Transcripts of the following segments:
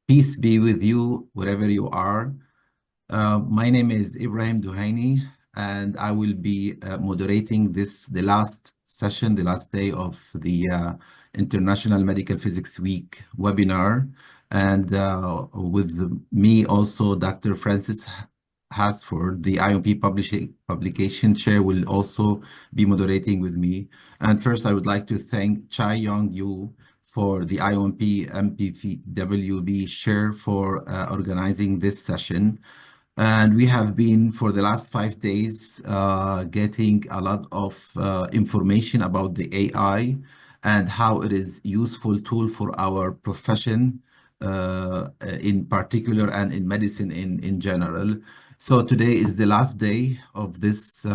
Peace be with you wherever you are. My name is Ibrahim Duhaini, and I will be moderating the last session, the last day of the International Medical Physics Week webinar. And with me also, Dr. Francis Hasford, the IOMP publication chair, will also be moderating with me. And first, I would like to thank Yeong for the IOMP MPWB chair for organizing this session. And we have been, for the last 5 days, getting a lot of information about the AI and how it is a useful tool for our profession in particular and in medicine in general. So today is the last day of this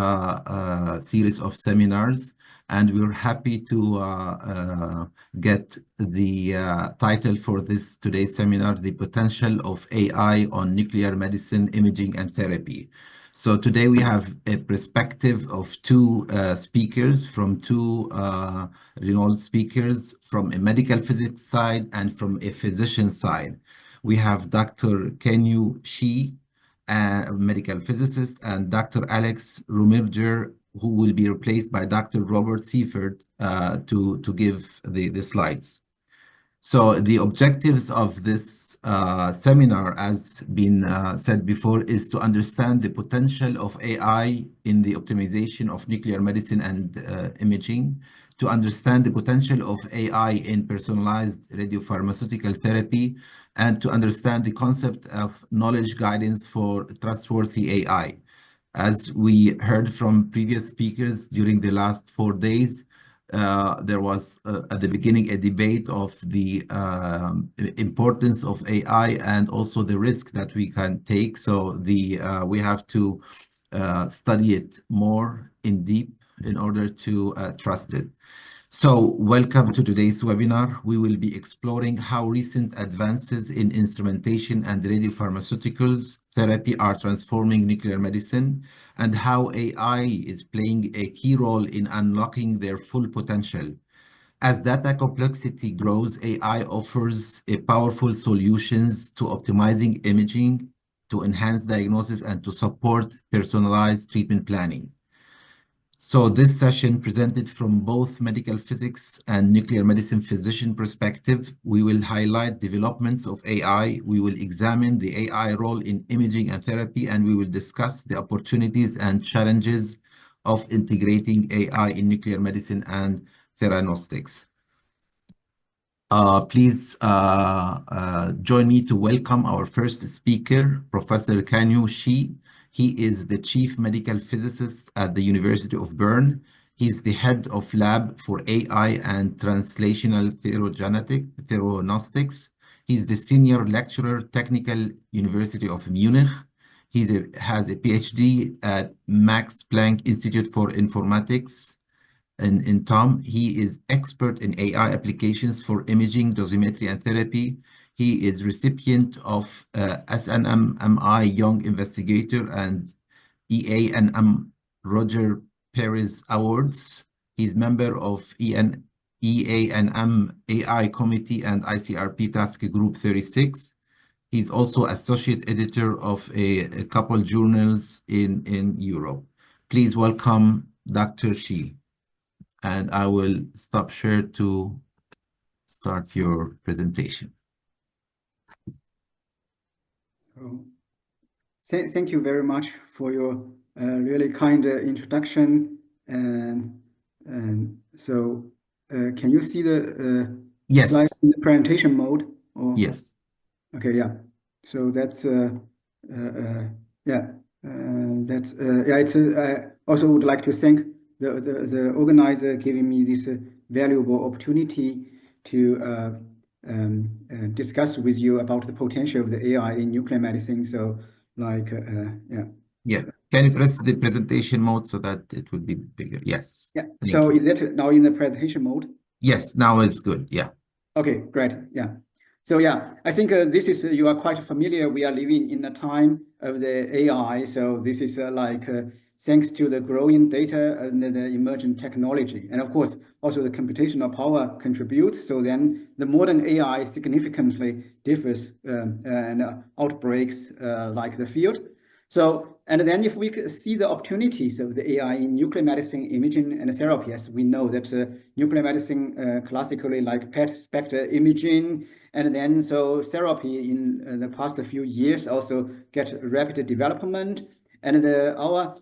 series of seminars, and we're happy to get the title for this today's seminar, The Potential of AI on Nuclear Medicine, Imaging and Therapy. So today we have a perspective of two speakers from two renowned speakers from a medical physics side and from a physician side. We have Dr. Kuangyu Shi, a medical physicist, and Dr. Alex Rominger, who will be replaced by Dr. Robert Seifert to give the slides. So the objectives of this seminar, as been said before, is to understand the potential of AI in the optimization of nuclear medicine and imaging, to understand the potential of AI in personalized radiopharmaceutical therapy, and to understand the concept of knowledge guidance for trustworthy AI. As we heard from previous speakers during the last 4 days, there was at the beginning a debate of the importance of AI and also the risk that we can take. So we have to study it more in deep in order to trust it. So welcome to today's webinar. We will be exploring how recent advances in instrumentation and radiopharmaceuticals therapy are transforming nuclear medicine and how AI is playing a key role in unlocking their full potential. As data complexity grows, AI offers powerful solutions to optimizing imaging, to enhance diagnosis, and to support personalized treatment planning. So this session presented from both medical physics and nuclear medicine physician perspective. We will highlight developments of AI. We will examine the AI role in imaging and therapy, and we will discuss the opportunities and challenges of integrating AI in nuclear medicine and theranostics. Please join me to welcome our first speaker, Professor Kuangyu Shi. He is the chief medical physicist at the University of Bern. He's the head of lab for AI and translational theranostics. He's the senior lecturer, Technical University of Munich. He has a Ph.D. at Max Planck Institute for Informatics in TOM. He is expert in AI applications for imaging, dosimetry, and therapy. He is recipient of SNMMI Young Investigator and EANM Roger Perez Awards. He's member of EANM AI Committee and ICRP Task Group 36. He's also associate editor of a couple journals in Europe. Please welcome Dr. Shi. And I will stop share to start your presentation. So, thank you very much for your really kind introduction. And so, can you see the yes. slides in the presentation mode? Or? Yes. Okay, yeah. So that's yeah. That's yeah. It's I also would like to thank the organizer giving me this valuable opportunity to discuss with you about the potential of the AI in nuclear medicine. So, like, yeah. Yeah. Can you press the presentation mode so that it would be bigger? Yes. Yeah. So is that now in the presentation mode? Yes. Now it's good. Yeah. Okay. Great. Yeah. So yeah, I think this is you are quite familiar. We are living in the time of the AI. So this is like thanks to the growing data and the emerging technology. And of course, also the computational power contributes. So then the modern AI significantly differs and outbreaks like the field. So, and then if we see the opportunities of the AI in nuclear medicine, imaging, and therapy, as we know that nuclear medicine classically like PET spectra imaging, and then so therapy in the past few years also get rapid development. And our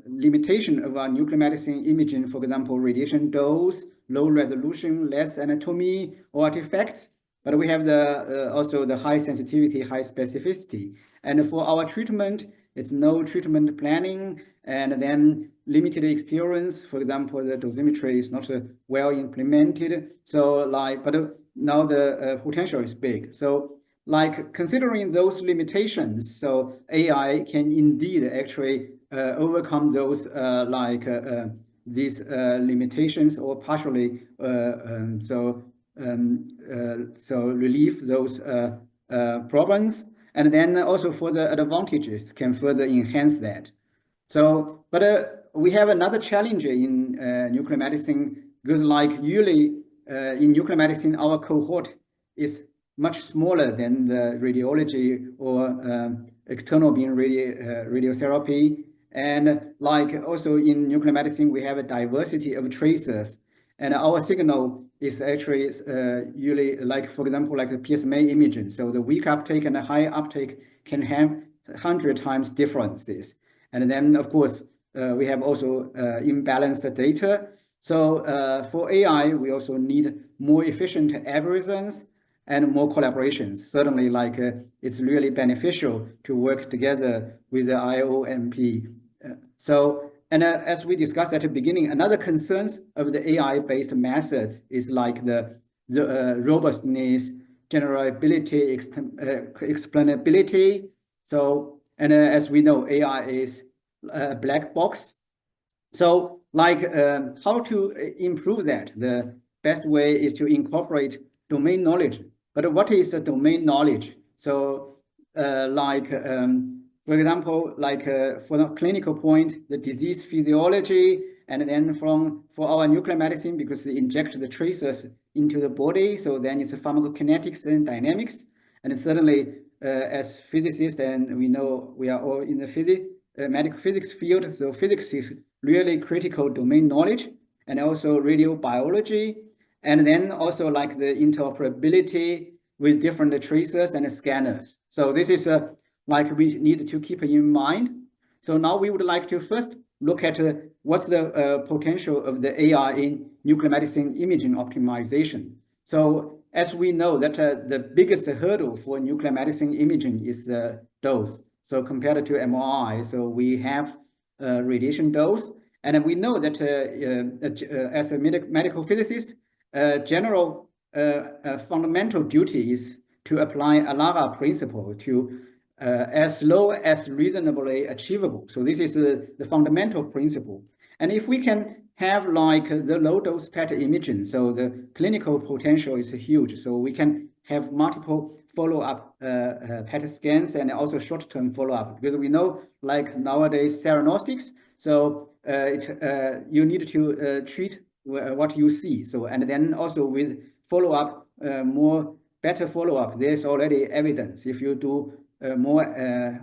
limitation of our nuclear medicine imaging, for example, radiation dose, low resolution, less anatomy or artifacts, but we have the also the high sensitivity, high specificity. And for our treatment, it's no treatment planning, and then limited experience. For example, the dosimetry is not well implemented. So like, but now the potential is big. So like considering those limitations, so AI can indeed actually overcome those these limitations or partially so relieve those problems, and then also for the advantages can further enhance that. So, but we have another challenge in nuclear medicine, because like usually in nuclear medicine, our cohort is much smaller than the radiology or external beam radiotherapy. And like also in nuclear medicine, we have a diversity of tracers. And our signal is actually usually like, for example, like the PSMA imaging. So the weak uptake and the high uptake can have 100 times differences. And then, of course, we have also imbalanced data. So for AI, we also need more efficient algorithms and more collaborations. Certainly, like it's really beneficial to work together with the IOMP. And as we discussed at the beginning, another concerns of the AI-based methods is like the robustness, generability, explainability. So, and as we know, AI is a black box. So like how to improve that? The best way is to incorporate domain knowledge. But what is the domain knowledge? So for example, like for the clinical point, the disease physiology, and then for our nuclear medicine, because they inject the tracers into the body, so then it's a pharmacokinetics and dynamics. And certainly as physicists, and we know we are all in the medical physics field, so physics is really critical domain knowledge, and also radiobiology, and then also like the interoperability with different tracers and scanners. So this is like we need to keep in mind. So now we would like to first look at what's the potential of the AI in nuclear medicine imaging optimization. So as we know that the biggest hurdle for nuclear medicine imaging is dose. So compared to MRI, so we have radiation dose, and we know that as a medical physicist, general fundamental duty is to apply ALARA principle to as low as reasonably achievable. So this is the fundamental principle. And if we can have like the low dose PET imaging, so the clinical potential is huge. So we can have multiple follow-up PET scans and also short-term follow-up, because we know like nowadays theranostics, so you need to treat what you see. So, and then also with follow-up, better follow-up, there's already evidence. If you do more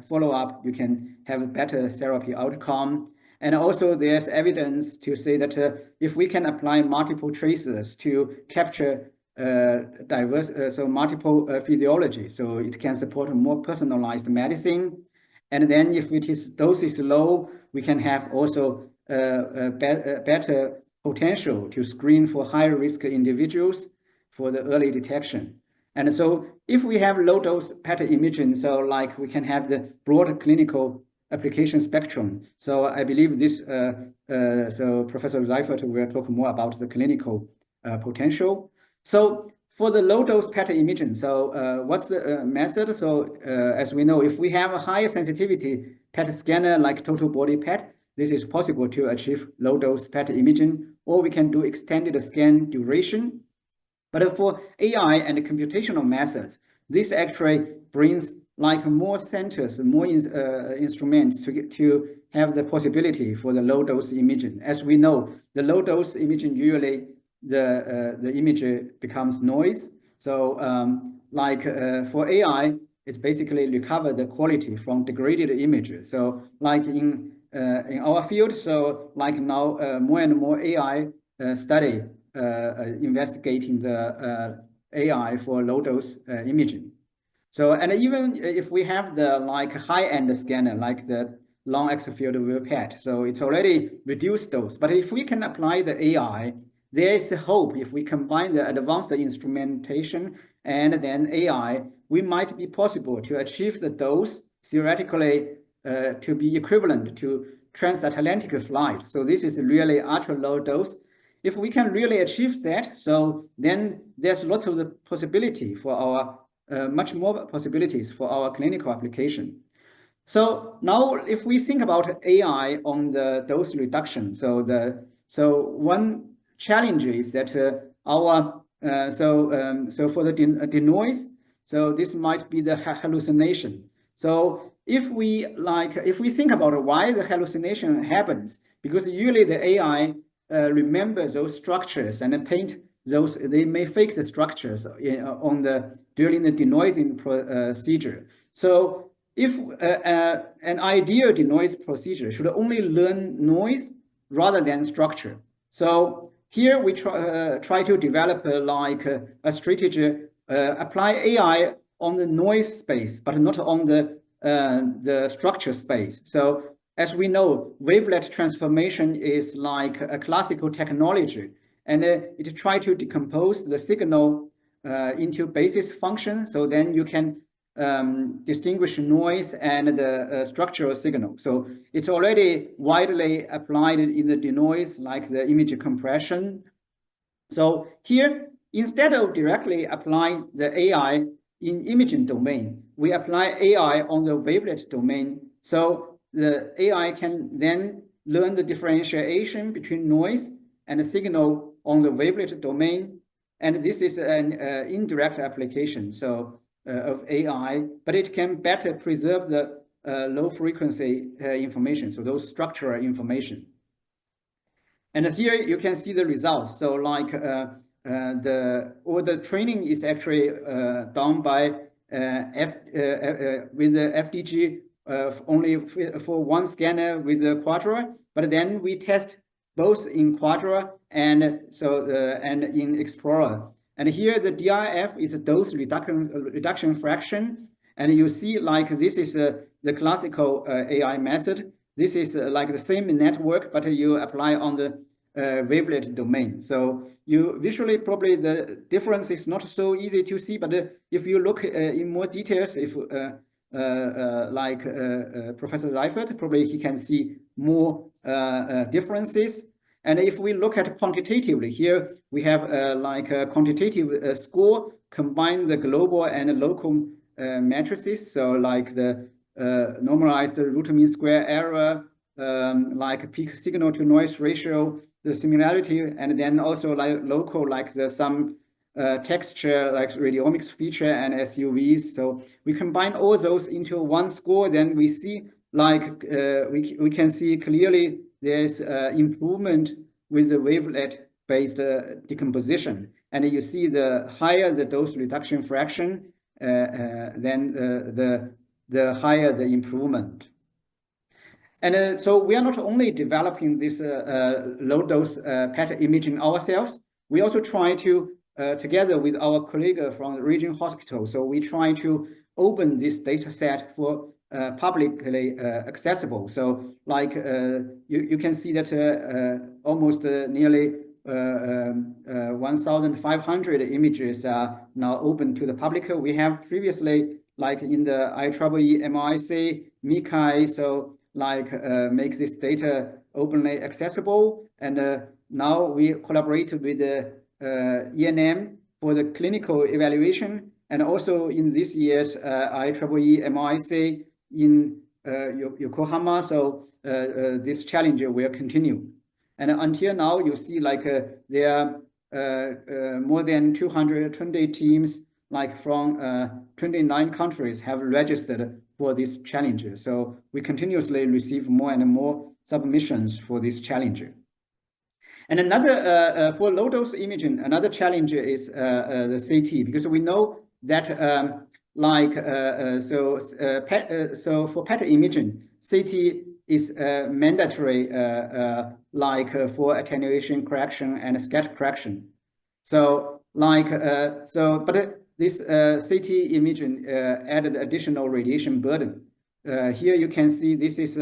follow-up, you can have a better therapy outcome. And also there's evidence to say that if we can apply multiple tracers to capture so multiple physiology, so it can support a more personalized medicine. And then if dose is low, we can have also better potential to screen for high-risk individuals for the early detection. And so if we have low-dose PET imaging, so like we can have the broad clinical application spectrum. So I believe this, so Professor Seifert will talk more about the clinical potential. So for the low-dose PET imaging, so what's the method? So as we know, if we have a higher sensitivity PET scanner like total body PET, this is possible to achieve low-dose PET imaging, or we can do extended scan duration. But for AI and computational methods, this actually brings like more centers, more instruments to have the possibility for the low dose imaging. As we know, the low dose imaging usually the image becomes noise. So for AI, it's basically recover the quality from degraded image. So like in our field, so like now more and more AI study investigating the AI for low dose imaging. So, and even if we have the like high-end scanner, like the long X field view PET, so it's already reduced dose. But if we can apply the AI, there is a hope. If we combine the advanced instrumentation and then AI, we might be possible to achieve the dose theoretically to be equivalent to transatlantic flight. So this is really ultra low dose. If we can really achieve that, so then there's lots of the possibility for our much more possibilities for our clinical application. So now if we think about AI on the dose reduction, so one challenge is that for the denoise, so this might be the hallucination. So if we think about why the hallucination happens, because usually the AI remember those structures and paint those, they may fake the structures during the denoising procedure. So if an ideal denoise procedure should only learn noise rather than structure. So here we try to develop a strategy, apply AI on the noise space, but not on the structure space. So as we know, wavelet transformation is like a classical technology, and it tries to decompose the signal into basis function. So then you can distinguish noise and the structural signal. So it's already widely applied in the denoise, like the image compression. So here, instead of directly applying the AI in imaging domain, we apply AI on the wavelet domain. So the AI can then learn the differentiation between noise and the signal on the wavelet domain. And this is an indirect application of AI, but it can better preserve the low frequency information, so those structural information. And here you can see the results. So like the training is actually done by with the FDG only for one scanner with the Quadra, but then we test both in Quadra and in Explorer. And here the DIF is a dose reduction fraction, and you see like this is the classical AI method. This is like the same network, but you apply on the wavelet domain. So you visually probably the difference is not so easy to see, but if you look in more details, if Professor Seifert, probably he can see more differences. And if we look at quantitatively, here we have like a quantitative score, combine the global and local matrices. So like the normalized root mean square error, like peak signal to noise ratio, the similarity, and then also like local, like some texture, like radiomics feature and SUVs. So we combine all those into one score, then we see like we can see clearly there's improvement with the wavelet-based decomposition. And you see the higher the dose reduction fraction, then the higher the improvement. And so we are not only developing this low dose PET imaging ourselves, we also try to, together with our colleague from the regional hospital, so we try to open this data set for publicly accessible. So like you can see that almost nearly 1,500 images are now open to the public. We have previously, like in the IEEE MIC, MICI, so like make this data openly accessible. And now we collaborate with the ENM for the clinical evaluation. And also in this year's IEEE MIC in Yokohama, so this challenge will continue. And until now, you see like there are more than 220 teams like from 29 countries have registered for this challenge. So we continuously receive more and more submissions for this challenge. And another, for low dose imaging, another challenge is the CT, because we know that so for PET imaging, CT is mandatory for attenuation correction and scatter correction. So but this CT imaging added additional radiation burden. Here you can see this is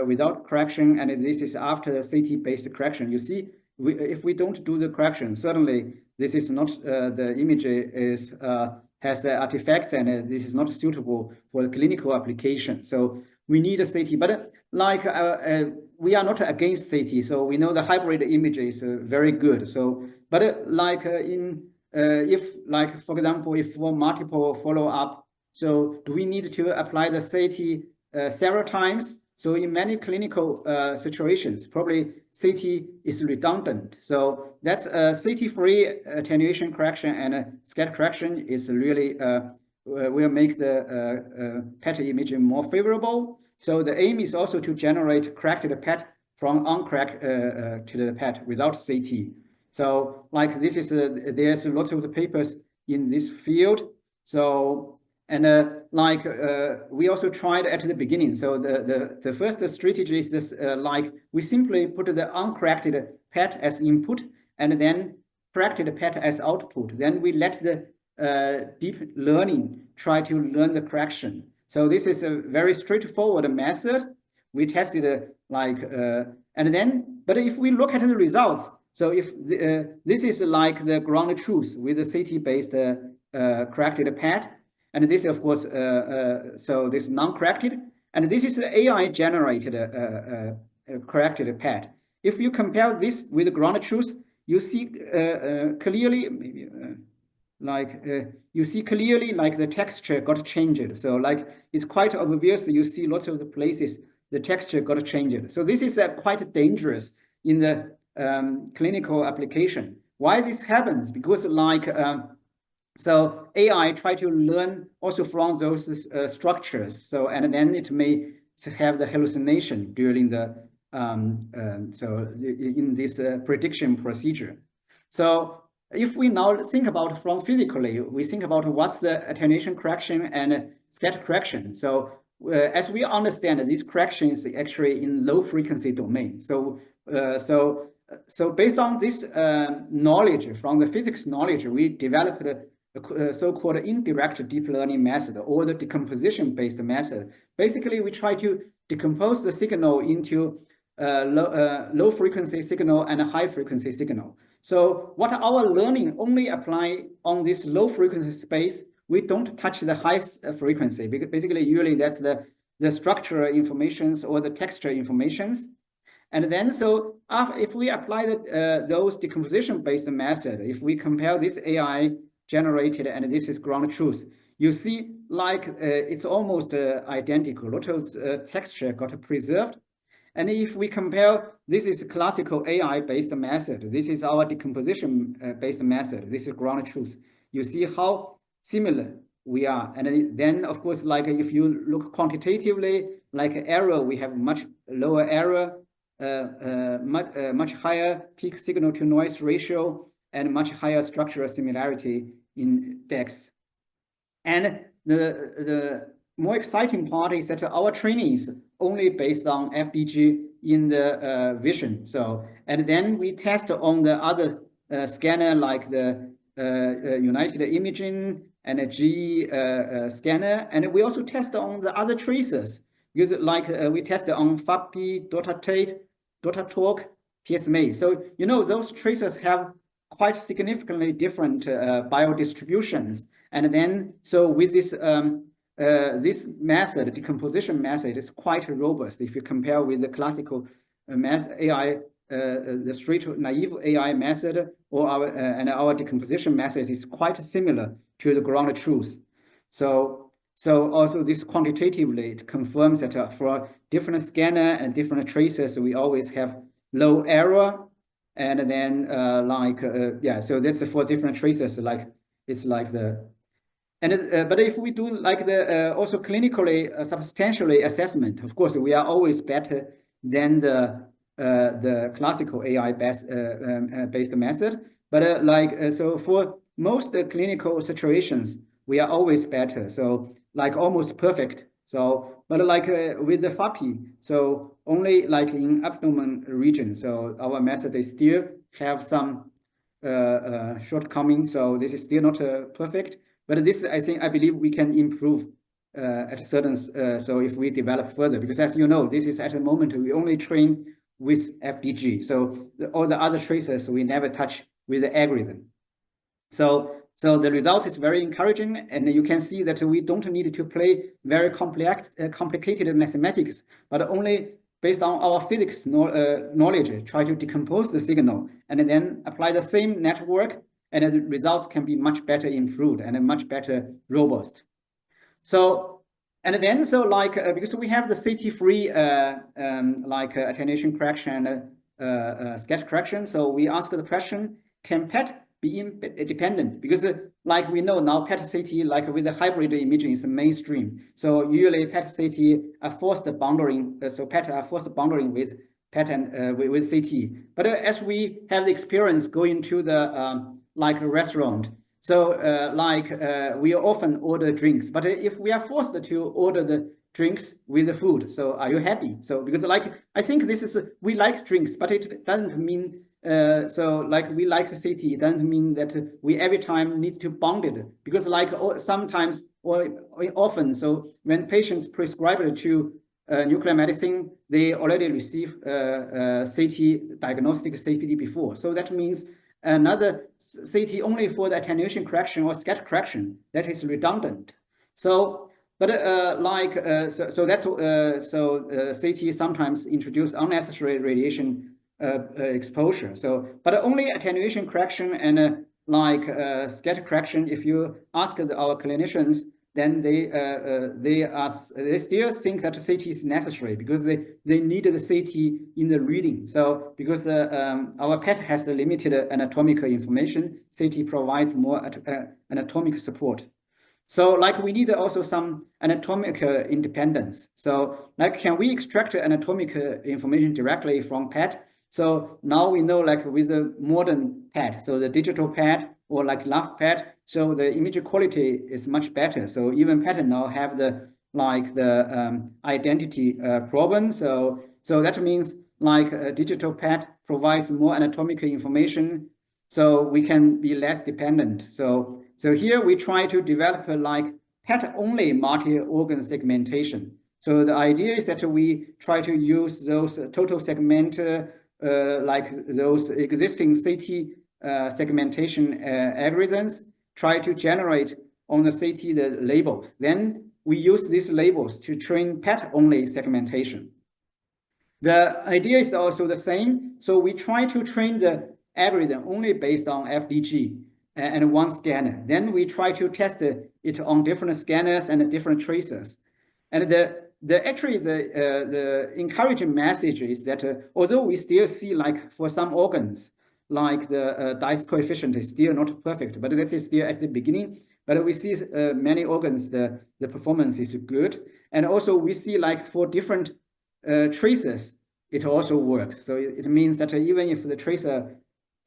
without correction, and this is after the CT-based correction. You see, if we don't do the correction, certainly this is not the image has artifacts, and this is not suitable for the clinical application. So we need a CT, but we are not against CT. So we know the hybrid image is very good. So, but if for example, if for multiple follow-up, so do we need to apply the CT several times? So in many clinical situations, probably CT is redundant. So that's CT-free attenuation correction and scatter correction is really will make the PET imaging more favorable. So the aim is also to generate corrected PET from uncracked to the PET without CT. So like this is there's lots of the papers in this field. So. And we also tried at the beginning. So the first strategy is this, we simply put the uncorrected PET as input and then corrected PET as output. Then we let the deep learning try to learn the correction. So this is a very straightforward method. We tested and then, but if we look at the results, so if this is like the ground truth with the CT-based corrected PET. And this, of course, so this non-corrected, and this is AI-generated corrected PET. If you compare this with the ground truth, you see clearly, maybe you see clearly the texture got changed. So it's quite obvious. You see lots of the places the texture got changed. So this is quite dangerous in the clinical application. Why this happens? Because so AI try to learn also from those structures. So and then it may have the hallucination during the in this prediction procedure. So if we now think about from physically, we think about what's the attenuation correction and scatter correction. So as we understand, this correction is actually in low frequency domain. So so based on this knowledge from the physics knowledge, we developed a so-called indirect deep learning method or the decomposition-based method. Basically, we try to decompose the signal into low frequency signal and a high frequency signal. So what our learning only apply on this low frequency space, we don't touch the high frequency, because basically usually that's the structural informations or the texture informations. And then so if we apply those decomposition-based method, if we compare this AI generated and this is ground truth, you see it's almost identical. Lot of texture got preserved. And if we compare, this is classical AI-based method. This is our decomposition-based method. This is ground truth. You see how similar we are. And then, of course, if you look quantitatively, error, we have much lower error, much higher peak signal to noise ratio, and much higher structural similarity index. And the more exciting part is that our training is only based on FDG in the vision. So, and then we test on the other scanner like the United Imaging and a GE scanner, and we also test on the other tracers. Because we test on FAPI, DOTA-TATE, DOTA-TORC, PSMA. So those tracers have quite significantly different biodistributions. And then, so with this this method, decomposition method, is quite robust if you compare with the classical AI, the straight naive AI method, or our decomposition method is quite similar to the ground truth. So also this quantitatively it confirms that for different scanner and different tracers, we always have low error. And then so that's for different tracers, it's like the, and but if we do like the also clinically substantially assessment, of course, we are always better than the classical AI based method. But so for most clinical situations, we are always better. So like almost perfect. So, but like with the FAPI, so only like in abdomen region. So our method is still have some shortcomings. So this is still not perfect. But this, I believe we can improve at certain. So if we develop further, because as you know, this is at the moment we only train with FDG. So all the other tracers we never touch with the algorithm. So the results is very encouraging, and you can see that we don't need to play very complicated mathematics, but only based on our physics knowledge, try to decompose the signal and then apply the same network, and the results can be much better improved and much better robust. So, and then because we have the CT-free attenuation correction and scatter correction, so we ask the question: can PET be independent? Because like we know now, PET CT with the hybrid imaging is mainstream. So usually PET CT are forced bundling. So PET are forced bundling with PET and with CT. But as we have the experience going to the restaurant, so we often order drinks. But if we are forced to order the drinks with the food, so are you happy? So because I think this is we like drinks, but it doesn't mean. So we like the city, it doesn't mean that we every time need to bond it, because sometimes or often, so when patients prescribed to nuclear medicine, they already receive CT diagnostic CPD before. So that means another CT only for the attenuation correction or scatter correction, that is redundant. So but so that's CT sometimes introduce unnecessary radiation exposure. So, but only attenuation correction and scatter correction. If you ask our clinicians, then they still think that CT is necessary, because they need the CT in the reading. So because our PET has the limited anatomical information, CT provides more anatomic support. So we need also some anatomical independence. So can we extract anatomic information directly from PET? So now we know with the modern PET, so the digital PET or LAF PET, so the image quality is much better. So even PET now have the identity problem. So that means digital PET provides more anatomical information, so we can be less dependent. So here we try to develop PET only multi-organ segmentation. So the idea is that we try to use those total segment those existing CT segmentation algorithms, try to generate on the CT the labels. Then we use these labels to train PET-only segmentation. The idea is also the same. So we try to train the algorithm only based on FDG and one scanner. Then we try to test it on different scanners and different tracers. And actually the encouraging message is that although we still see for some organs, the dice coefficient is still not perfect, but this is still at the beginning. But we see many organs, the performance is good. And also we see for different tracers, it also works. So it means that even if the tracer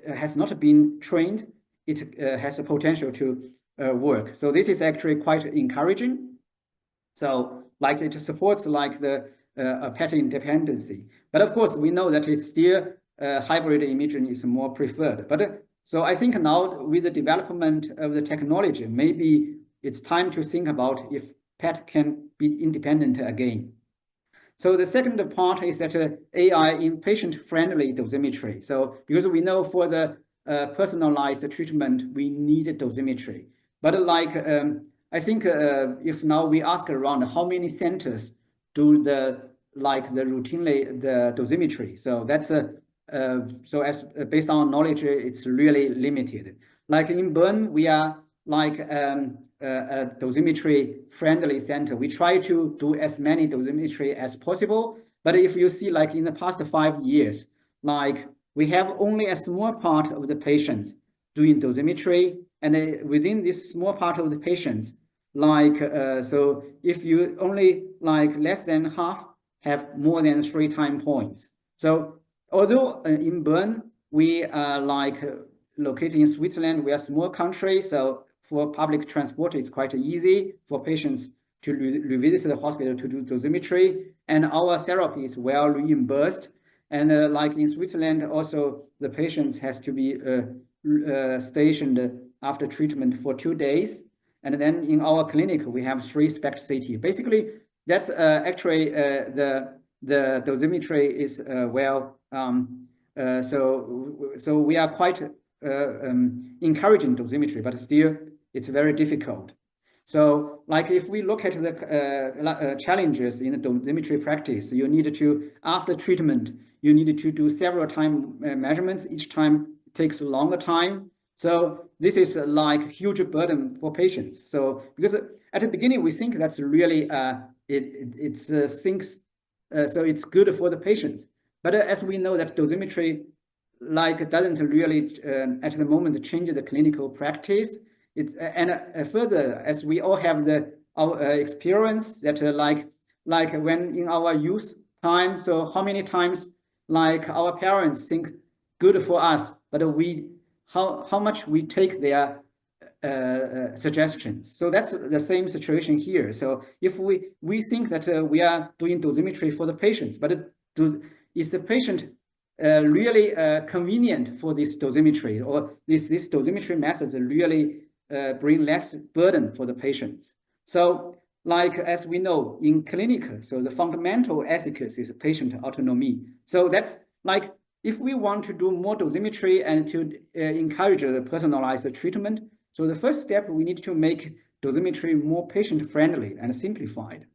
has not been trained, it has the potential to work. So this is actually quite encouraging. So it supports the PET independency. But of course, we know that it's still hybrid imaging is more preferred. But so I think now with the development of the technology, maybe it's time to think about if PET can be independent again. So the second part is that AI in patient-friendly dosimetry. So because we know for the personalized treatment, we need dosimetry. But I think if now we ask around how many centers do the routinely the dosimetry, so that's so as based on knowledge, it's really limited. In Bern, we are a dosimetry friendly center. We try to do as many dosimetry as possible. But if you see in the past 5 years, we have only a small part of the patients doing dosimetry, and within this small part of the patients, like so if you only like less than half have more than 3 time points. So although in Bern we are like located in Switzerland, we are a small country, so for public transport it's quite easy for patients to revisit the hospital to do dosimetry, and our therapy is well reimbursed. And like in Switzerland, also the patients has to be stationed after treatment for 2 days. And then in our clinic, we have 3 SPECT CT. Basically, that's actually the dosimetry is well. So we are quite encouraging dosimetry, but still it's very difficult. So like if we look at the challenges in the dosimetry practice, you need to, after treatment, you need to do several time measurements. Each time takes a longer time. So this is like huge burden for patients. So because at the beginning we think that's really so it's good for the patients. But as we know that dosimetry like doesn't really at the moment change the clinical practice. Further, as we all have our experience that like when in our youth time, so how many times like our parents think good for us, but how much we take their suggestions. So that's the same situation here. So if we think that we are doing dosimetry for the patient, but is the patient really convenient for this dosimetry, or this dosimetry methods really bring less burden for the patients? So like as we know in clinic, so the fundamental ethics is patient autonomy. So that's like if we want to do more dosimetry and to encourage the personalized treatment, so the first step, we need to make dosimetry more patient-friendly and simplified.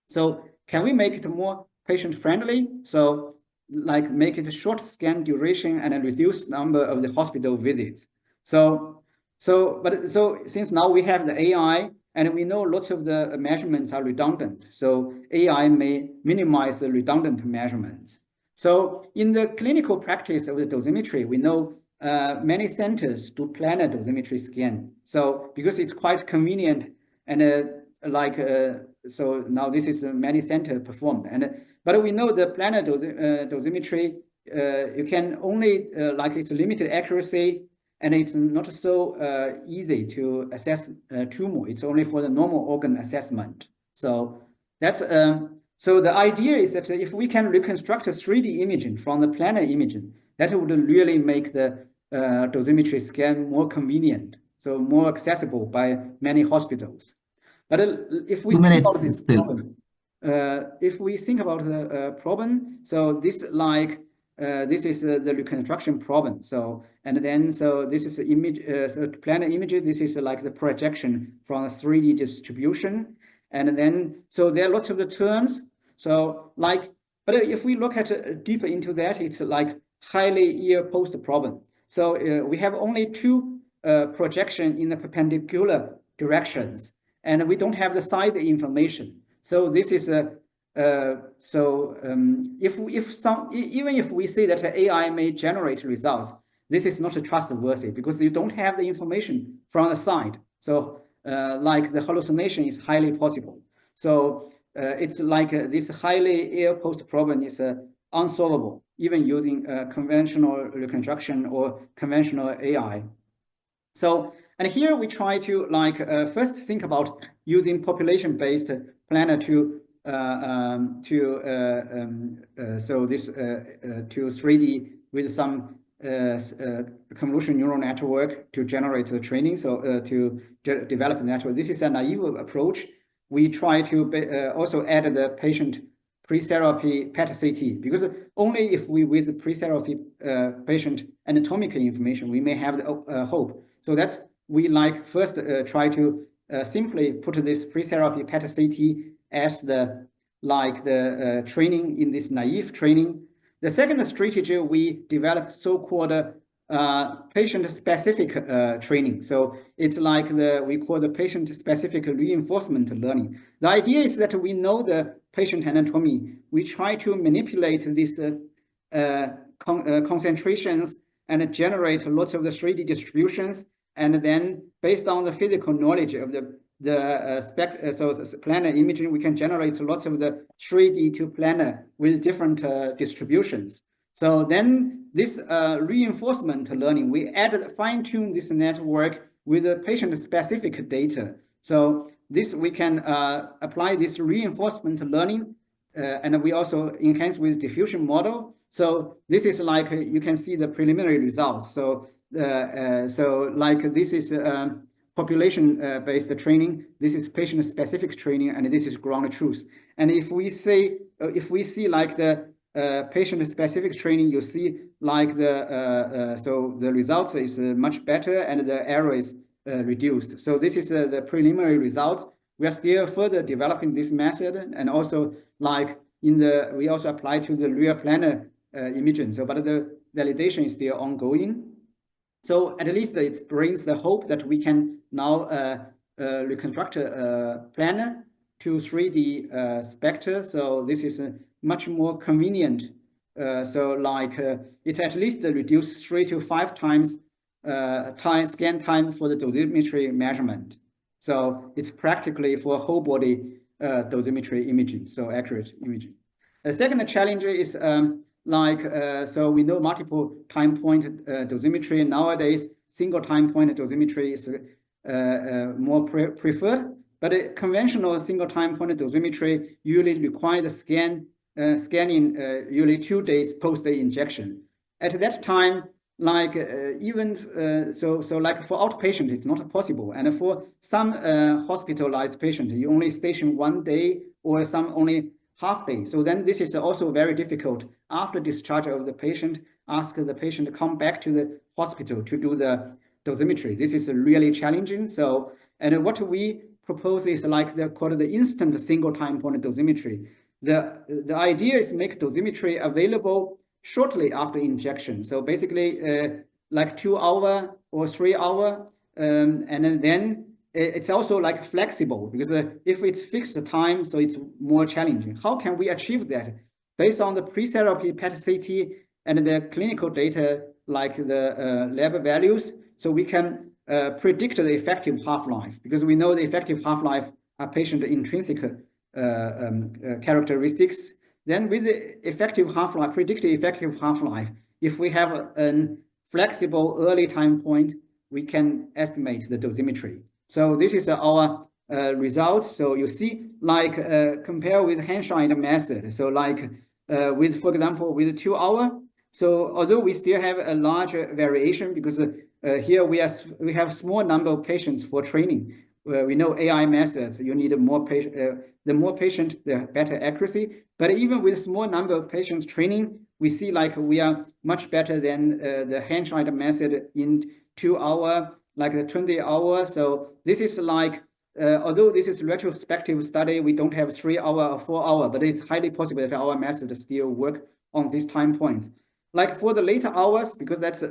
So can we make it more patient-friendly? So like make it short scan duration and reduce number of the hospital visits. So since now we have the AI and we know lots of the measurements are redundant, so AI may minimize the redundant measurements. So in the clinical practice of the dosimetry, we know many centers do planar dosimetry scan. So because it's quite convenient and so now this is many centers performed. But we know the planar dosimetry, you can only like it's limited accuracy and it's not so easy to assess tumor. It's only for the normal organ assessment. So that's so the idea is that if we can reconstruct a 3D imaging from the planar imaging, that would really make the dosimetry scan more convenient, so more accessible by many hospitals. But if we think about this problem, if we think about the problem, so this like this is the reconstruction problem. So this is image, so planar images. This is like the projection from a 3D distribution, and then so there are lots of the terms. So like, but if we look at deeper into that, it's like highly ear post problem. So we have only 2 projection in the perpendicular directions, and we don't have the side information. So this is even if we say that AI may generate results, this is not trustworthy because you don't have the information from the side. So like the hallucination is highly possible. So it's like this highly ear post problem is unsolvable, even using conventional reconstruction or conventional AI. So, and here we try to like first think about using population-based planner to 3D with some convolutional neural network to generate the training. So to develop the network. This is a naive approach. We try to also add the patient pre-therapy PET-CT, because only if we with pre-therapy patient anatomical information, we may have the hope. So that's we like first try to simply put this pre-therapy PET-CT as the training in this naive training. The second strategy, we developed so-called patient-specific training. So it's like we call the patient-specific reinforcement learning. The idea is that we know the patient anatomy. We try to manipulate these concentrations and generate lots of the 3D distributions. and then based on the physical knowledge of the planar imaging, we can generate lots of the 3D to planar with different distributions. So then this reinforcement learning, we added fine-tune this network with the patient-specific data. So this we can apply this reinforcement learning, and we also enhance with diffusion model. So this is like you can see the preliminary results. So like this is population-based training. This is patient-specific training, and this is ground truth. And if we see like the patient-specific training, you see like so the results is much better, and the error is reduced. So this is the preliminary results. We are still further developing this method, and also like we also apply to the real planar imaging. So, but the validation is still ongoing. So at least it brings the hope that we can now reconstruct a planar to 3D spectra. So this is much more convenient. So like it at least reduces 3 to 5 times scan time for the dosimetry measurement. So it's practically for whole body dosimetry imaging, so accurate imaging. The second challenge is so we know multiple time point dosimetry nowadays. Single time point dosimetry is more preferred, but a conventional single time point dosimetry usually requires the scanning usually 2 days post the injection. At that time, like even so like for outpatient, it's not possible, and for some hospitalized patient, you only station 1 day or some only half day. So then this is also very difficult. After discharge of the patient, ask the patient to come back to the hospital to do the dosimetry. This is really challenging. So, and what we propose is like called the instant single time point dosimetry. The idea is make dosimetry available shortly after injection. So basically like 2 hour or 3 hour, and then it's also like flexible, because if it's fixed time, so it's more challenging. How can we achieve that? Based on the pre-therapy PET-CT and the clinical data, like the lab values, so we can predict the effective half-life, because we know the effective half-life are patient intrinsic characteristics. Then with the effective half-life, predicted effective half-life, if we have a flexible early time point, we can estimate the dosimetry. So this is our results. So you see, like compare with Henshine method. So like with, for example, with 2 hour. So although we still have a larger variation, because here we have small number of patients for training. We know AI methods, you need more patient. The more patient, the better accuracy. But even with small number of patients training, we see like we are much better than the Henshine method in 2 hour, like the 20 hours. So this is like, although this is retrospective study, we don't have 3 hour or 4 hour, but it's highly possible that our method still work on these time points. Like for the later hours, because that's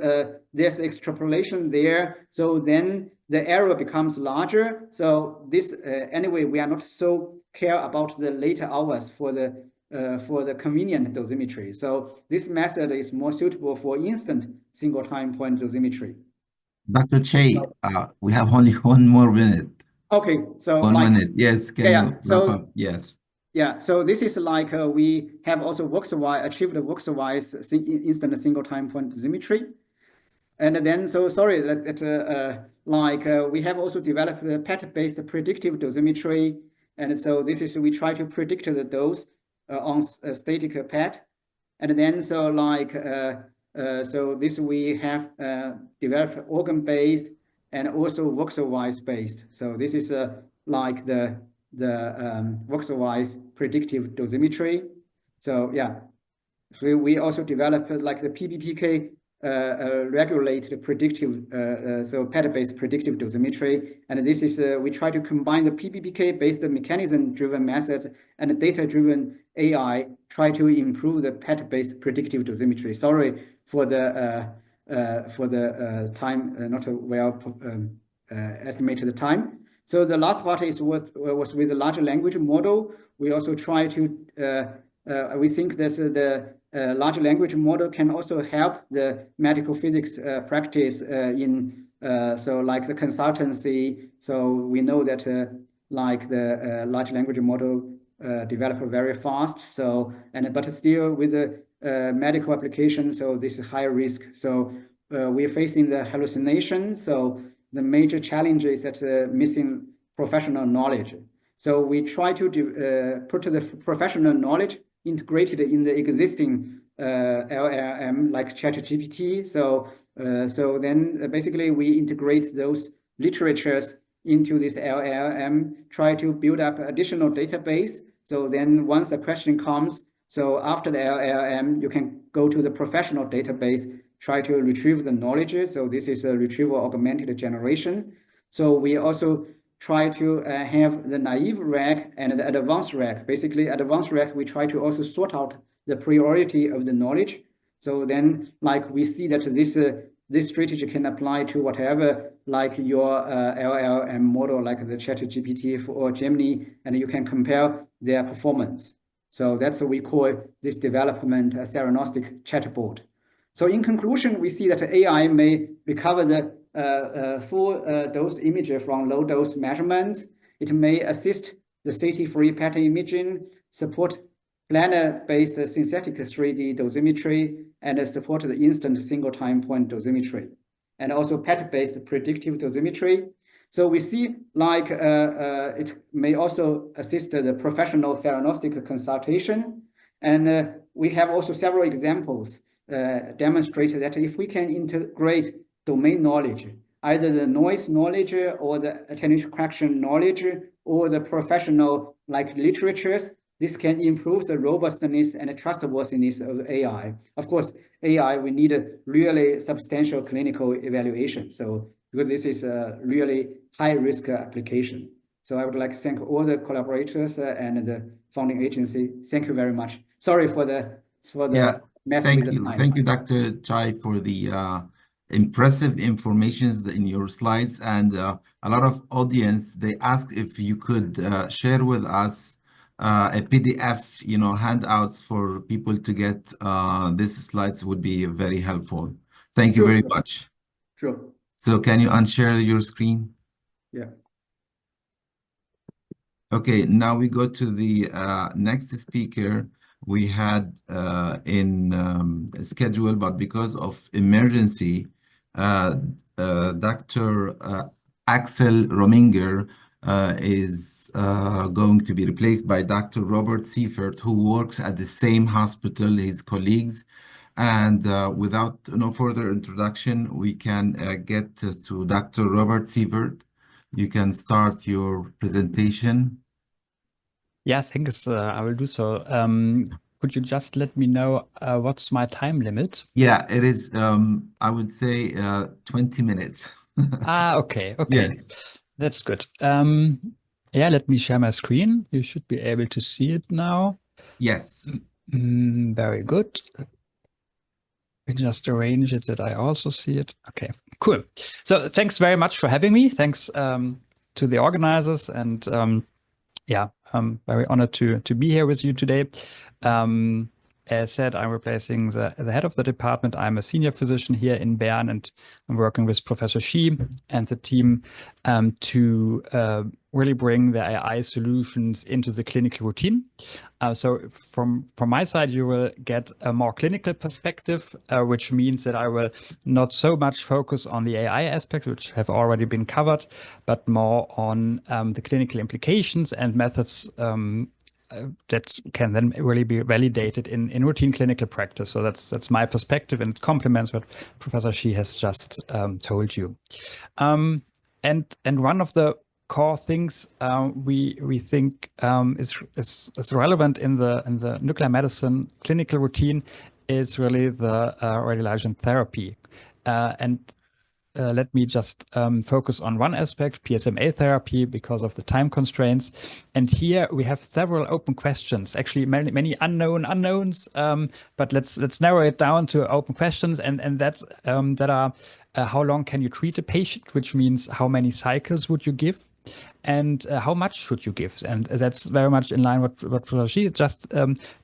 there's extrapolation there, so then the error becomes larger. So this anyway, we are not so care about the later hours for the convenient dosimetry. So this method is more suitable for instant single time point dosimetry. Dr. Che, we have only 1 more minute. Okay, so 1 minute. Yes, can you wrap up? Yes. Yeah, so this is like we have also achieved Voxwise instant single time point dosimetry. And then, so sorry, we have also developed the PET-based predictive dosimetry. And so this is, we try to predict the dose on a static PET. And then, so like, so this we have developed organ-based and also Voxwise-based. So this is like the Voxwise predictive dosimetry. So yeah, so we also developed like the PBPK regulated predictive, so PET-based predictive dosimetry. And this is, we try to combine the PBPK-based mechanism-driven methods and data-driven AI, try to improve the PET-based predictive dosimetry. Sorry for the time, not well estimated time. So the last part is what was with the large language model. We also try to, we think that the large language model can also help the medical physics practice in So like the consultancy, so we know that like the large language model develop very fast. So but still with the medical application, so this is high risk. So we're facing the hallucination. So the major challenge is that missing professional knowledge. So we try to put the professional knowledge integrated in the existing LLM like ChatGPT. So then basically we integrate those literatures into this LLM, try to build up additional database. So then once the question comes, so after the LLM, you can go to the professional database, try to retrieve the knowledge. So this is a retrieval augmented generation. So we also try to have the naive rag and the advanced rag. Basically, advanced rag, we try to also sort out the priority of the knowledge. So then, like we see that this strategy can apply to whatever, like your LLM model, like the ChatGPT or Gemini, and you can compare their performance. So that's what we call this development theranostic chatbot. So in conclusion, we see that AI may recover the full dose image from low dose measurements. It may assist the CT-free PET imaging, support planar-based synthetic 3D dosimetry, and support the instant single time point dosimetry, and also PET-based predictive dosimetry. So we see like it may also assist the professional theranostic consultation. And we have also several examples demonstrate that if we can integrate domain knowledge, either the noise knowledge or the attenuation correction knowledge or the professional like literatures, this can improve the robustness and trustworthiness of AI. Of course, AI, we need a really substantial clinical evaluation. So because this is a really high risk application. So I would like to thank all the collaborators and the funding agency. Thank you very much. Sorry for the mess with the time. Thank you, Dr. Chai, for the impressive informations in your slides. And a lot of audience, they asked if you could share with us a PDF, handouts for people to get these slides would be very helpful. Thank you very much. Sure. So can you unshare your screen? Yeah. Okay, now we go to the next speaker we had in schedule, but because of emergency, Dr. Axel Rominger is going to be replaced by Dr. Robert Seifert, who works at the same hospital, his colleagues. And without no further introduction, we can get to Dr. Robert Seifert. You can start your presentation. Yeah, thanks. I will do so. Could you just let me know what's my time limit? Yeah, it is, I would say 20 minutes. Okay. Yes. That's good. Yeah, let me share my screen. You should be able to see it now. Yes. Very good. We just arrange it that I also see it. Okay, cool. So thanks very much for having me. Thanks to the organizers, and yeah, I'm very honored to be here with you today. As said, I'm replacing the head of the department. I'm a senior physician here in Bern, and I'm working with Professor Shi and the team to really bring the AI solutions into the clinical routine. So from my side, you will get a more clinical perspective, which means that I will not so much focus on the AI aspects, which have already been covered, but more on the clinical implications and methods that can then really be validated in routine clinical practice. So that's my perspective, and it complements what Professor Shi has just told you. And one of the core things we think is relevant in the nuclear medicine clinical routine is really the radioligand therapy. Let me just focus on one aspect, PSMA therapy, because of the time constraints. And here we have several open questions, actually many unknowns, but let's narrow it down to open questions, and that are how long can you treat a patient, which means how many cycles would you give, and how much should you give? And that's very much in line with what Professor Shi just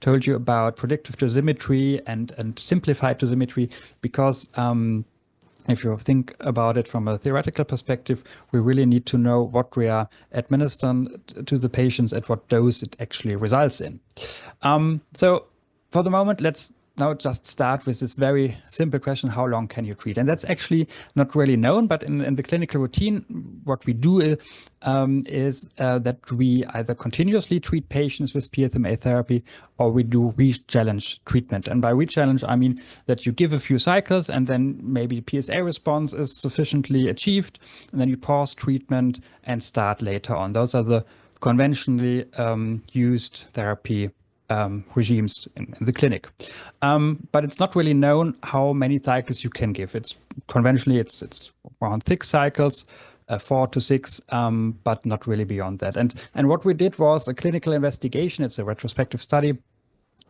told you about predictive dosimetry and simplified dosimetry, because if you think about it from a theoretical perspective, we really need to know what we are administering to the patients and what dose it actually results in. So for the moment, let's now just start with this very simple question: how long can you treat? And that's actually not really known, but in the clinical routine, what we do is that we either continuously treat patients with PSMA therapy, or we do re-challenge treatment. And by re-challenge, I mean that you give a few cycles and then maybe PSA response is sufficiently achieved, and then you pause treatment and start later on. Those are the conventionally used therapy regimes in the clinic. But it's not really known how many cycles you can give. It's conventionally it's around 6 cycles, 4 to 6, but not really beyond that. And what we did was a clinical investigation. It's a retrospective study,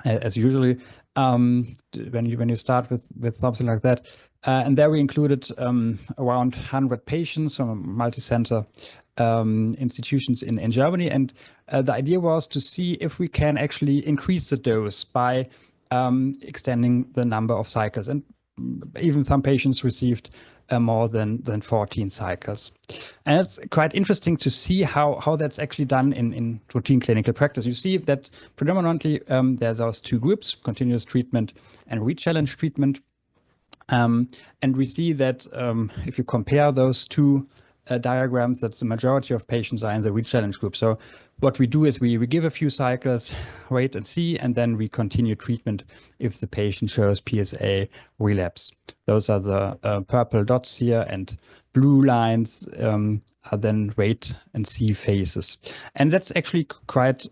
as usually when you start with something like that. And there we included around 100 patients from multi-center institutions in Germany. And the idea was to see if we can actually increase the dose by extending the number of cycles. And even some patients received more than 14 cycles. And it's quite interesting to see how that's actually done in routine clinical practice. You see that predominantly there's those two groups, continuous treatment and re-challenge treatment. And we see that if you compare those two diagrams, that the majority of patients are in the re-challenge group. So what we do is we give a few cycles, wait and see, and then we continue treatment if the patient shows PSA relapse. Those are the purple dots here, and blue lines are then wait and see phases. And that's actually quite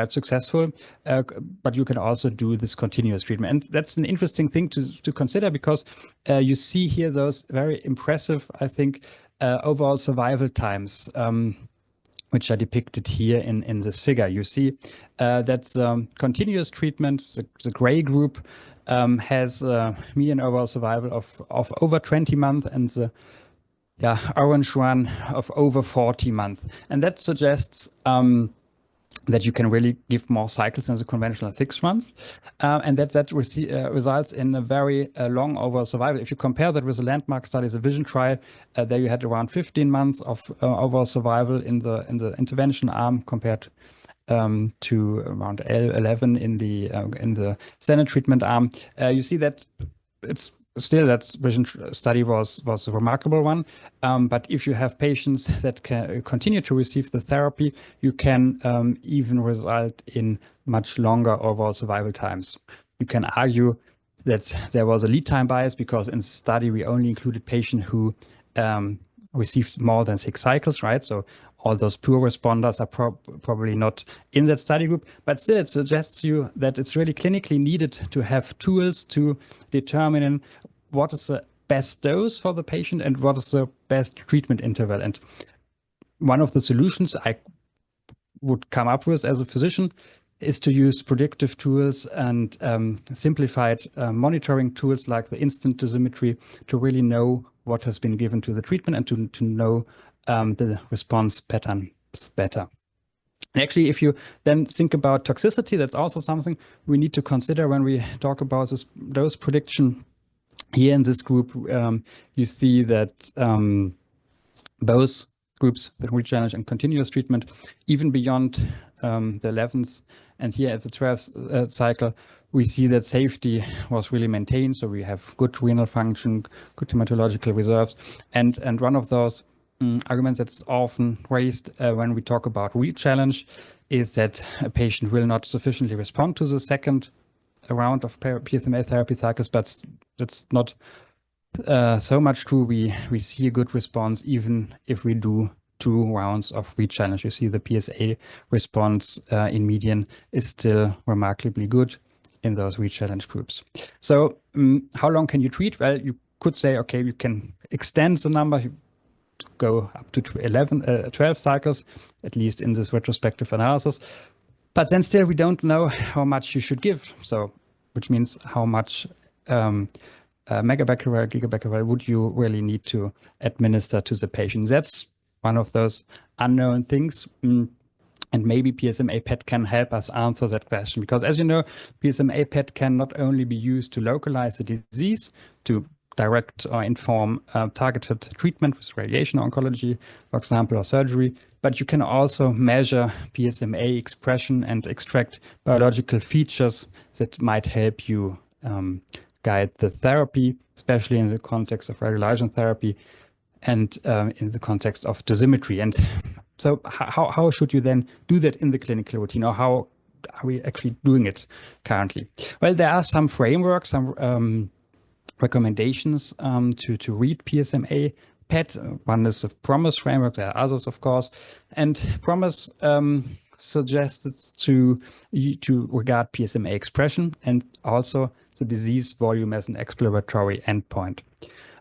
successful, but you can also do this continuous treatment. And that's an interesting thing to consider, because you see here those very impressive, I think, overall survival times, which are depicted here in this figure. You see that's continuous treatment. The gray group has median overall survival of over 20 months, and the orange one of over 40 months. And that suggests that you can really give more cycles than the conventional 6 months. And that results in a very long overall survival. If you compare that with the landmark study, the VISION trial, there you had around 15 months of overall survival in the intervention arm, compared to around 11 in the standard treatment arm. You see that it's still, that VISION study was a remarkable one. But if you have patients that can continue to receive the therapy, you can even result in much longer overall survival times. You can argue that there was a lead time bias, because in the study we only included patients who received more than 6 cycles, right? So all those poor responders are probably not in that study group, but still it suggests you that it's really clinically needed to have tools to determine what is the best dose for the patient and what is the best treatment interval. And one of the solutions I would come up with as a physician is to use predictive tools and simplified monitoring tools like the instant dosimetry to really know what has been given to the treatment and to know the response patterns better. And actually, if you then think about toxicity, that's also something we need to consider when we talk about this dose prediction. Here in this group, you see that both groups, the re-challenge and continuous treatment, even beyond the 11th and here at the 12th cycle, we see that safety was really maintained. So we have good renal function, good hematological reserves. And one of those arguments that's often raised when we talk about re-challenge is that a patient will not sufficiently respond to the second round of PSMA therapy cycles, but that's not so much true. We see a good response even if we do 2 rounds of re-challenge. You see the PSA response in median is still remarkably good in those re-challenge groups. So how long can you treat? Well, you could say, okay, you can extend the number, you go up to 12 cycles, at least in this retrospective analysis. But then still we don't know how much you should give. So, which means how much megabecquerel, gigabecquerel would you really need to administer to the patient? That's one of those unknown things. And maybe PSMA PET can help us answer that question. Because as you know, PSMA PET can not only be used to localize the disease, to direct or inform targeted treatment with radiation oncology, for example, or surgery. But you can also measure PSMA expression and extract biological features that might help you guide the therapy, especially in the context of radioligand therapy and in the context of dosimetry. And so how should you then do that in the clinical routine, or how are we actually doing it currently? Well, there are some frameworks, some recommendations to read PSMA PET. One is the PROMISE framework. There are others, of course. And PROMISE suggests to regard PSMA expression and also the disease volume as an exploratory endpoint.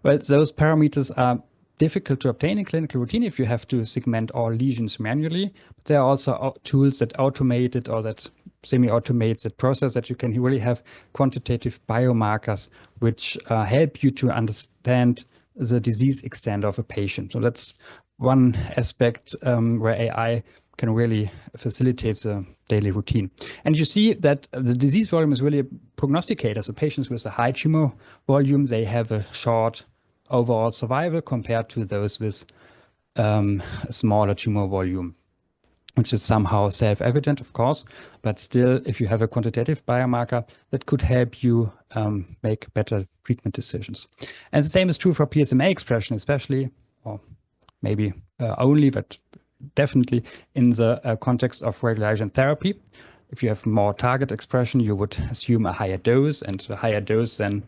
Well, those parameters are difficult to obtain in clinical routine if you have to segment all lesions manually. But there are also tools that automate it or that semi-automate that process, that you can really have quantitative biomarkers which help you to understand the disease extent of a patient. So that's one aspect where AI can really facilitate the daily routine. And you see that the disease volume is really a prognosticator. So patients with a high tumor volume, they have a short overall survival compared to those with a smaller tumor volume, which is somehow self-evident, of course, but still, if you have a quantitative biomarker, that could help you make better treatment decisions. And the same is true for PSMA expression, especially, or maybe only, but definitely in the context of radioligand therapy. If you have more target expression, you would assume a higher dose, and the higher dose then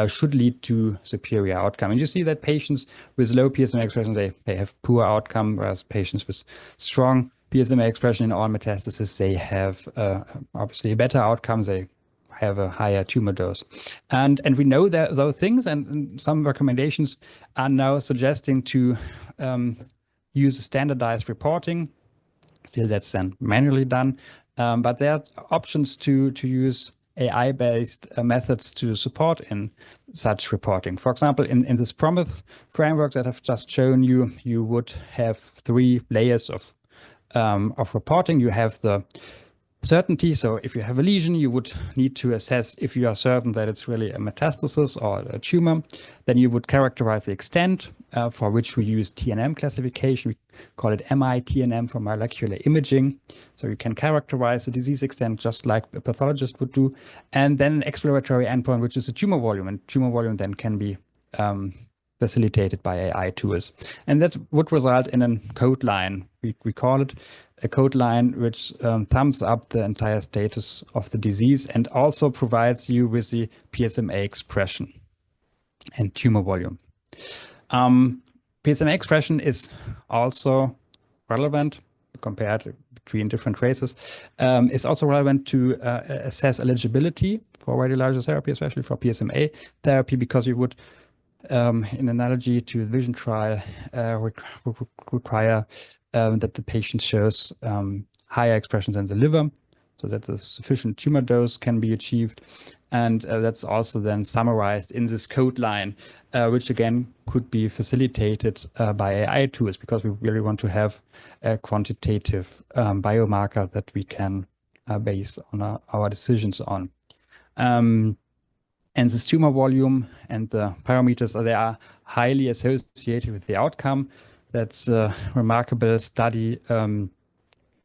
should lead to superior outcome. And you see that patients with low PSMA expression, they have poor outcome, whereas patients with strong PSMA expression in all metastases, they have obviously better outcomes. They have a higher tumor dose. And we know that those things, and some recommendations are now suggesting to use standardized reporting. Still, that's then manually done. But there are options to use AI-based methods to support in such reporting. For example, in this PROMISE framework that I've just shown you, you would have 3 layers of reporting. You have the certainty. So if you have a lesion, you would need to assess if you are certain that it's really a metastasis or a tumor. Then you would characterize the extent, for which we use TNM classification. We call it MI-TNM for molecular imaging. So you can characterize the disease extent just like a pathologist would do. And then an exploratory endpoint, which is the tumor volume. And tumor volume then can be facilitated by AI tools. And that would result in a code line. We call it a code line which thumbs up the entire status of the disease and also provides you with the PSMA expression and tumor volume. PSMA expression is also relevant compared between different races. It's also relevant to assess eligibility for radiological therapy, especially for PSMA therapy, because you would, in analogy to the VISION trial, require that the patient shows higher expressions in the liver, so that the sufficient tumor dose can be achieved. And that's also then summarized in this code line, which again could be facilitated by AI tools, because we really want to have a quantitative biomarker that we can base on our decisions on. And this tumor volume and the parameters, they are highly associated with the outcome. That's a remarkable study,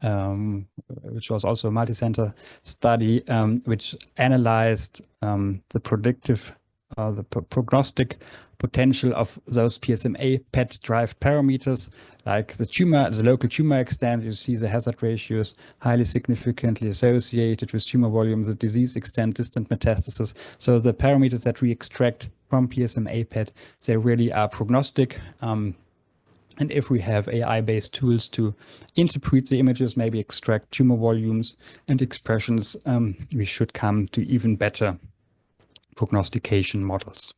which was also a multi-center study, which analyzed the predictive, the prognostic potential of those PSMA PET-derived parameters, like the tumor, the local tumor extent. You see the hazard ratios highly significantly associated with tumor volume, the disease extent, distant metastasis. So the parameters that we extract from PSMA PET, they really are prognostic. And if we have AI-based tools to interpret the images, maybe extract tumor volumes and expressions, we should come to even better prognostication models.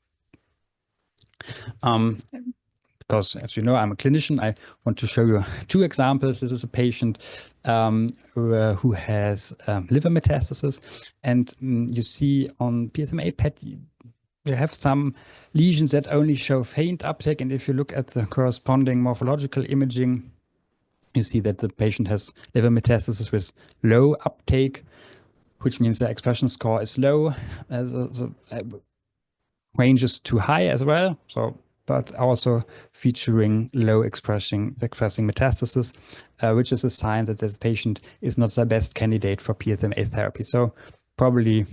Because, as you know, I'm a clinician, I want to show you 2 examples. This is a patient who has liver metastasis. And you see on PSMA PET, you have some lesions that only show faint uptake. And if you look at the corresponding morphological imaging, you see that the patient has liver metastasis with low uptake, which means the expression score is low. ranges too high as well. So, but also featuring low expressing metastasis, which is a sign that this patient is not the best candidate for PSMA therapy. So probably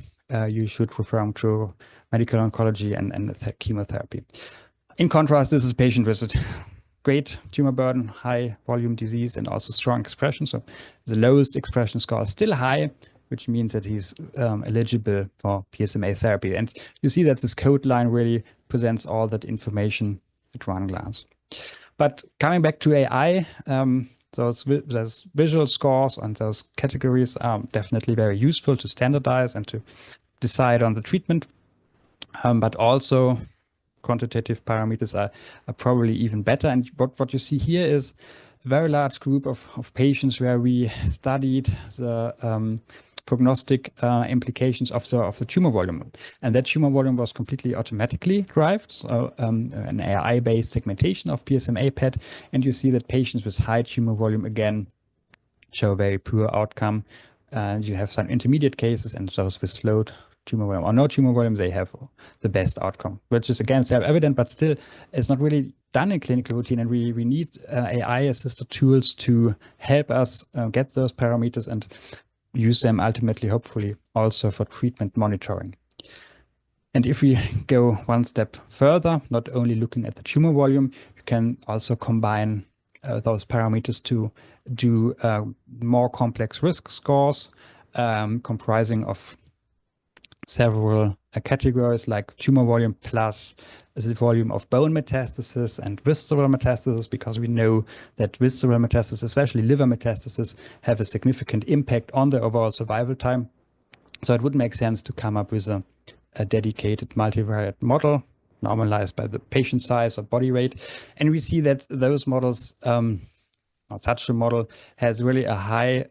you should refer them to medical oncology and chemotherapy. In contrast, this is a patient with a great tumor burden, high volume disease, and also strong expression. So the lowest expression score is still high, which means that he's eligible for PSMA therapy. And you see that this code line really presents all that information at one glance. But coming back to AI, those visual scores and those categories are definitely very useful to standardize and to decide on the treatment. But also quantitative parameters are probably even better. And what you see here is a very large group of patients where we studied the prognostic implications of the tumor volume. And that tumor volume was completely automatically derived, so an AI-based segmentation of PSMA PET. And you see that patients with high tumor volume, again, show a very poor outcome. And you have some intermediate cases, and those with low tumor volume or no tumor volume, they have the best outcome, which is again self-evident, but still it's not really done in clinical routine. And we need AI-assisted tools to help us get those parameters and use them ultimately, hopefully, also for treatment monitoring. And if we go one step further, not only looking at the tumor volume, you can also combine those parameters to do more complex risk scores comprising of several categories like tumor volume plus the volume of bone metastasis and visceral metastasis, because we know that visceral metastasis, especially liver metastasis, have a significant impact on the overall survival time. So it would make sense to come up with a dedicated multivariate model normalized by the patient size or body weight. And we see that those models, such a model has really a high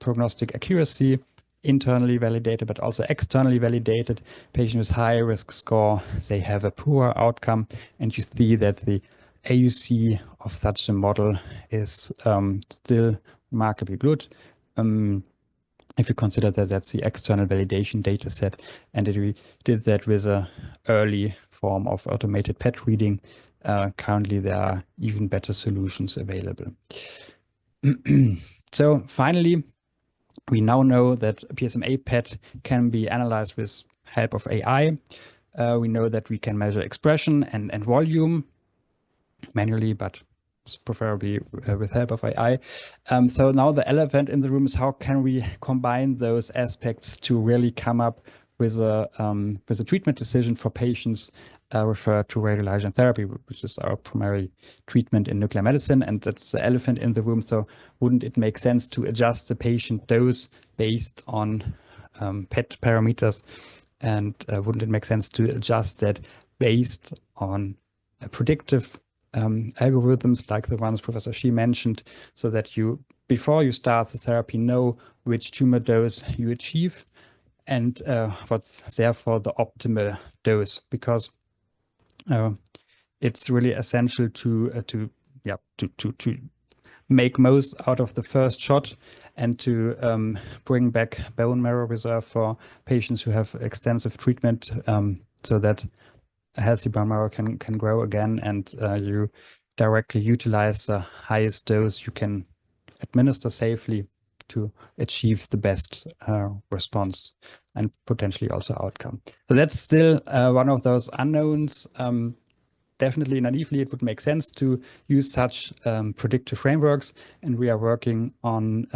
prognostic accuracy, internally validated, but also externally validated. Patients with high risk score, they have a poor outcome. And you see that the AUC of such a model is still remarkably good. If you consider that that's the external validation data set, and that we did that with an early form of automated PET reading, currently there are even better solutions available. So finally, we now know that PSMA PET can be analyzed with help of AI. We know that we can measure expression and volume manually, but preferably with help of AI. So now the elephant in the room is how can we combine those aspects to really come up with a treatment decision for patients referred to radioligand therapy, which is our primary treatment in nuclear medicine. And that's the elephant in the room. So wouldn't it make sense to adjust the patient dose based on PET parameters? And wouldn't it make sense to adjust that based on predictive algorithms like the ones Professor Shi mentioned, so that you, before you start the therapy, know which tumor dose you achieve and what's therefore the optimal dose, because it's really essential to make most out of the first shot and to bring back bone marrow reserve for patients who have extensive treatment, so that a healthy bone marrow can grow again, and you directly utilize the highest dose you can administer safely to achieve the best response and potentially also outcome. So that's still one of those unknowns. Definitely naively, it would make sense to use such predictive frameworks, and we are working on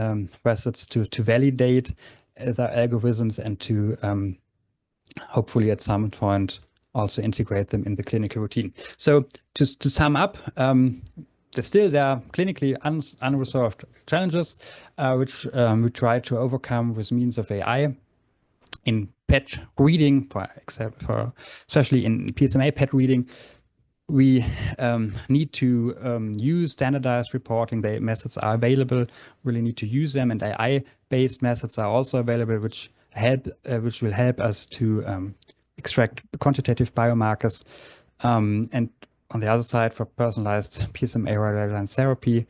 methods to validate the algorithms and to hopefully at some point also integrate them in the clinical routine. So to sum up, there are clinically unresolved challenges, which we try to overcome with means of AI. In PET reading, especially in PSMA PET reading, we need to use standardized reporting. The methods are available, really need to use them, and AI-based methods are also available, which will help us to extract quantitative biomarkers. And on the other side, for personalized PSMA radioligand therapy,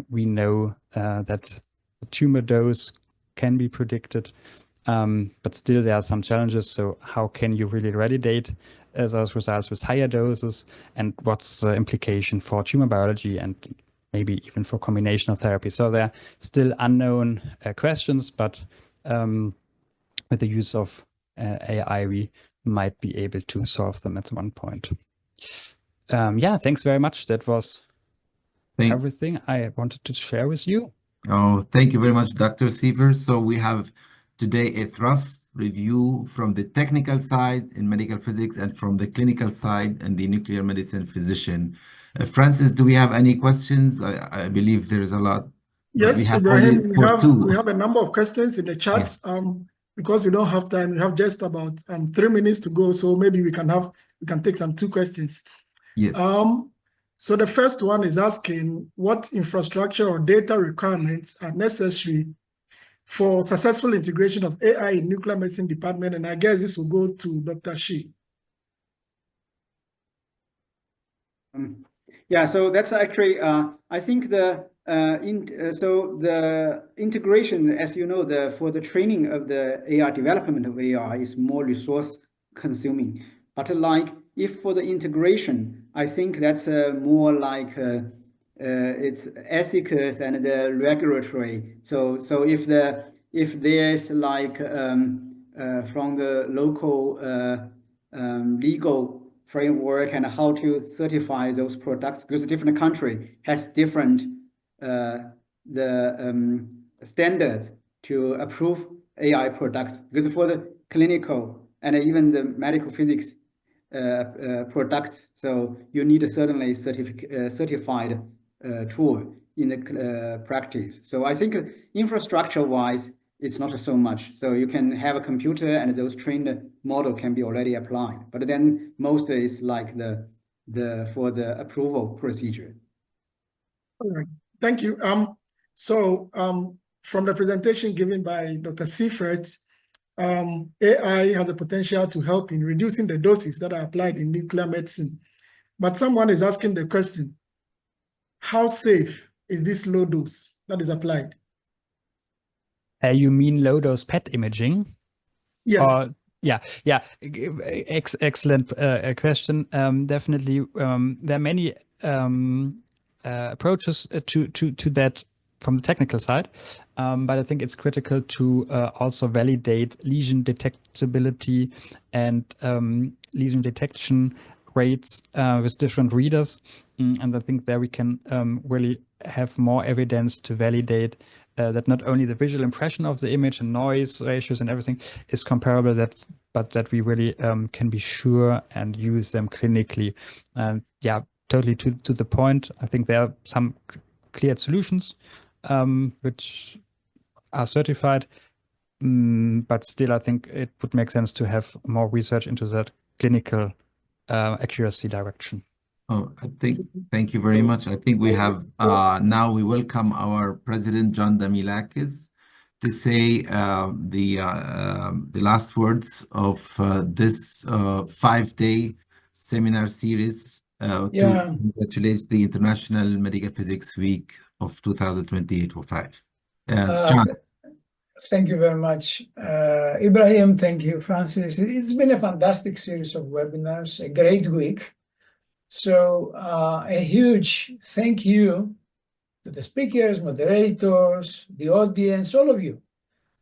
we know that the tumor dose can be predicted, but still there are some challenges. So how can you really validate those results with higher doses, and what's the implication for tumor biology and maybe even for combinational therapy? So there are still unknown questions, but with the use of AI, we might be able to solve them at one point. Yeah, thanks very much. That was everything I wanted to share with you. Oh, thank you very much, Dr. Siever. So we have today a rough review from the technical side in medical physics and from the clinical side and the nuclear medicine physician. Francis, do we have any questions? I believe there's a lot. Yes, we have Ibrahim, two. we have a number of questions in the chat. Because we don't have time, we have just about 3 minutes to go, so maybe we can take some 2 questions. Yes. So the first one is asking what infrastructure or data requirements are necessary for successful integration of AI in nuclear medicine department, and I guess this will go to Dr. Shi. Yeah, so that's actually I think the integration, as you know, for the training of the AI development of AI is more resource consuming. But like if for the integration, I think that's more like it's ethics and the regulatory. So if there's like from the local legal framework and how to certify those products, because a different country has different standards to approve AI products. Because for the clinical and even the medical physics products, so you need certainly certified tool in the practice. So I think infrastructure-wise, it's not so much. So you can have a computer and those trained model can be already applied. But then most is like for the approval procedure. All right, thank you. From the presentation given by Dr. Seifert, AI has the potential to help in reducing the doses that are applied in nuclear medicine. But someone is asking the question, how safe is this low dose that is applied? You mean low dose PET imaging? Yes. Yeah. Excellent question. Definitely, there are many approaches to that from the technical side, but I think it's critical to also validate lesion detectability and lesion detection rates with different readers. And I think there we can really have more evidence to validate that not only the visual impression of the image and noise ratios and everything is comparable, but that we really can be sure and use them clinically. And yeah, totally to the point. I think there are some cleared solutions which are certified, but still I think it would make sense to have more research into that clinical accuracy direction. Oh, thank you very much. I think we have now we welcome our President John Damilakis to say the last words of this 5-day seminar series to congratulate the International Medical Physics Week of 2028-05. John. Thank you very much, Ibrahim. Thank you, Francis. It's been a fantastic series of webinars, a great week. So a huge thank you to the speakers, moderators, the audience, all of you,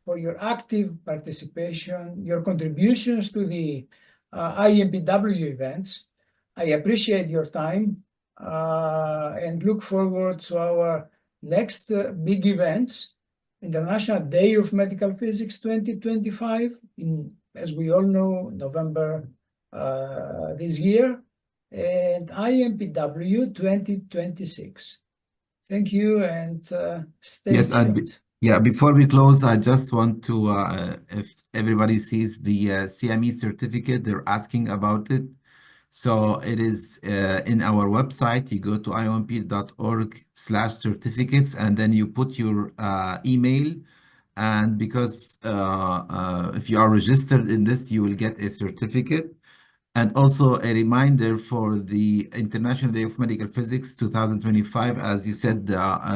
for your active participation, your contributions to the IMPW events. I appreciate your time and look forward to our next big events, International Day of Medical Physics 2025, as we all know, November this year, and IMPW 2026. Thank you, and stay tuned. Yeah, before we close, I just want to, if everybody sees the CME certificate, they're asking about it. So it is in our website. You go to iomp.org/certificates, and then you put your email. And because if you are registered in this, you will get a certificate. And also a reminder for the International Day of Medical Physics 2025, as you said,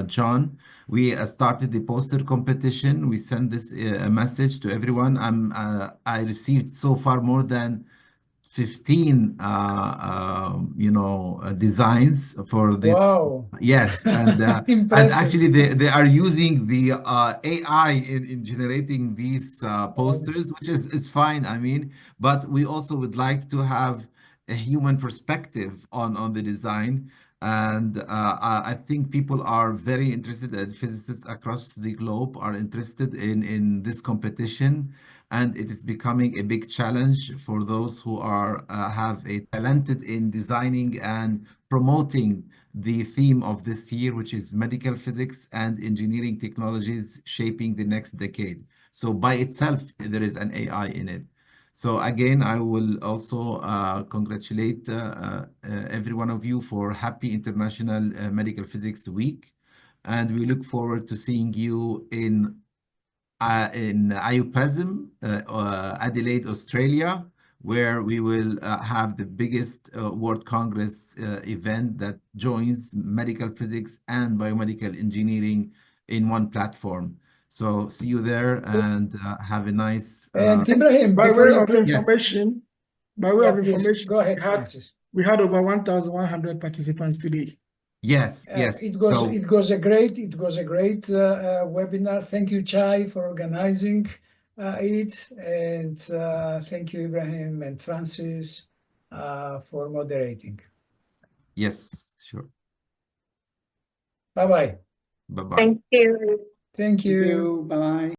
John, we started the poster competition. We sent this a message to everyone. I received so far more than 15 designs for this. Wow. Yes, and Impressive. actually they are using the AI in generating these posters, which is fine, I mean, but we also would like to have a human perspective on the design. And I think people are very interested, and physicists across the globe are interested in this competition, and it is becoming a big challenge for those who are have a talented in designing and promoting the theme of this year, which is medical physics and engineering technologies shaping the next decade. So by itself, there is an AI in it. So again, I will also congratulate every one of you for Happy International Medical Physics Week, and we look forward to seeing you in IOPASM, Adelaide, Australia, where we will have the biggest World Congress event that joins medical physics and biomedical engineering in one platform. So see you there, and have a nice. And Ibrahim, By before way you of information, please, go ahead, Francis. we had over 1,100 participants today. Yes. It was a great webinar. Thank you, Chai, for organizing it, and thank you, Ibrahim and Francis, for moderating. Yes, sure. Bye-bye. Bye-bye. Thank you. Thank you. Bye.